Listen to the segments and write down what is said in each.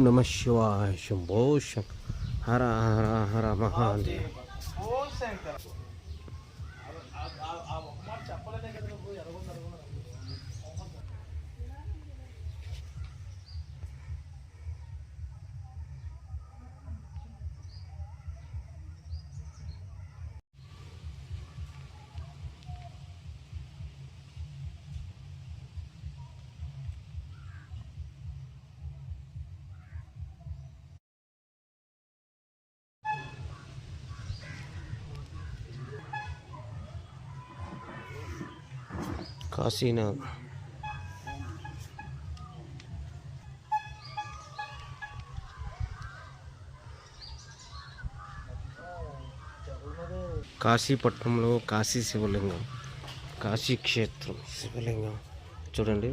నమ శివాయ శంభో హర హర హర మహాదేవ్. కాశీనాథ్ కాశీపట్నంలో కాశీ శివలింగం, కాశీ క్షేత్రం శివలింగం చూడండి.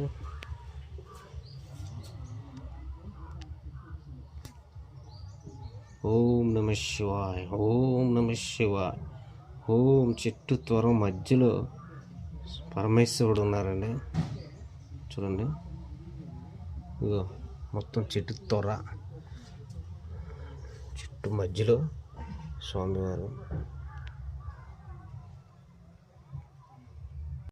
ఓం నమ శివాయ, ఓం నమ శివాయ, ఓం. చెట్టు త్వర మధ్యలో పరమేశ్వరుడు ఉన్నారండి చూడండి. ఇగో మొత్తం చెట్టు త్వర, చెట్టు మధ్యలో స్వామివారు.